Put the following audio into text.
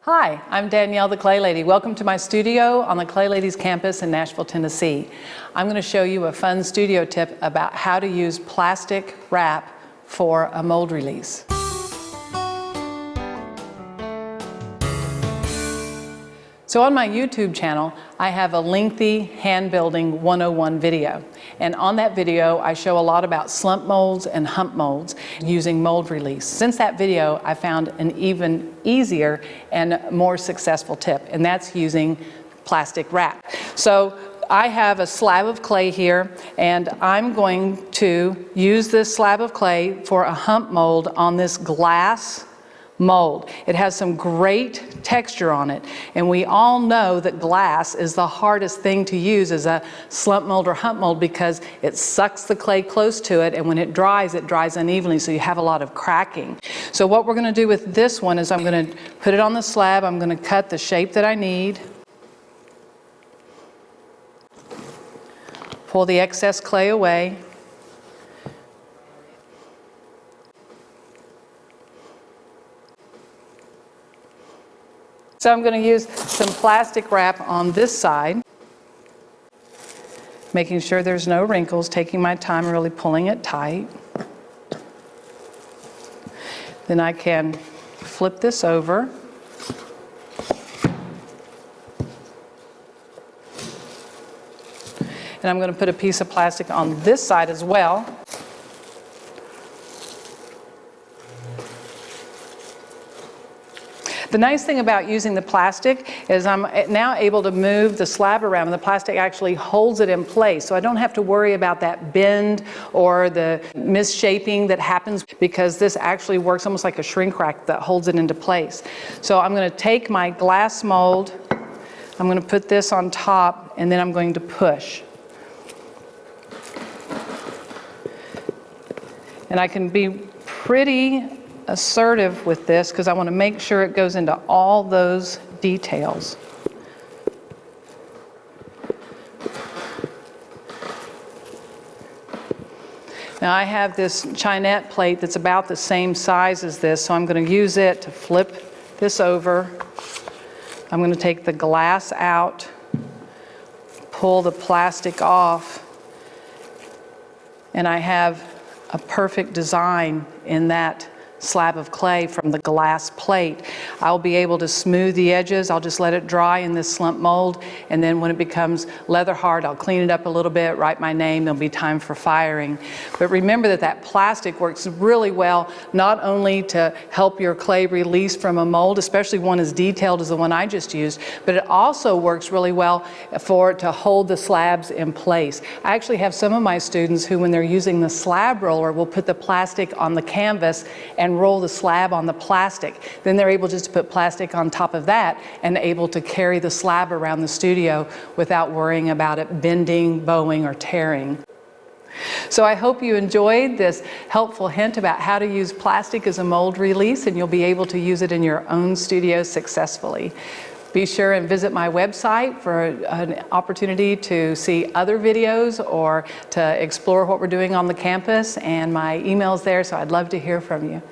Hi, I'm Danielle, the Clay Lady. Welcome to my studio on the Clay Lady's campus in Nashville, Tennessee. I'm going to show you a fun studio tip about how to use plastic wrap for a mold release. So on my YouTube channel, I have a lengthy hand building 101 video. And on that video, I show a lot about slump molds and hump molds using mold release. Since that video, I found an even easier and more successful tip, and that's using plastic wrap. So I have a slab of clay here, and I'm going to use this slab of clay for a hump mold on this glass mold. It has some great texture on it, and we all know that glass is the hardest thing to use as a slump mold or hump mold because it sucks the clay close to it, and when it dries unevenly, so you have a lot of cracking. So what we're going to do with this one is I'm going to put it on the slab. I'm going to cut the shape that I need, pull the excess clay away, so I'm going to use some plastic wrap on this side, making sure there's no wrinkles, taking my time, really pulling it tight. Then I can flip this over. And I'm going to put a piece of plastic on this side as well. The nice thing about using the plastic is I'm now able to move the slab around, and the plastic actually holds it in place. So I don't have to worry about that bend or the misshaping that happens because this actually works almost like a shrink wrap that holds it into place. So I'm going to take my glass mold, I'm going to put this on top, and then I'm going to push. And I can be pretty assertive with this because I want to make sure it goes into all those details. Now I have this chinette plate that's about the same size as this, so I'm going to use it to flip this over. I'm going to take the glass out, pull the plastic off, and I have a perfect design in that slab of clay from the glass plate. I'll be able to smooth the edges. I'll just let it dry in this slump mold, and then when it becomes leather hard, I'll clean it up a little bit, write my name, there'll be time for firing. But remember that that plastic works really well, not only to help your clay release from a mold, especially one as detailed as the one I just used, but it also works really well to hold the slabs in place. I actually have some of my students who, when they're using the slab roller, will put the plastic on the canvas and roll the slab on the plastic. Then they're able just to put plastic on top of that and able to carry the slab around the studio without worrying about it bending, bowing, or tearing. So I hope you enjoyed this helpful hint about how to use plastic as a mold release, and you'll be able to use it in your own studio successfully. Be sure and visit my website for an opportunity to see other videos or to explore what we're doing on the campus, and my email's there, so I'd love to hear from you.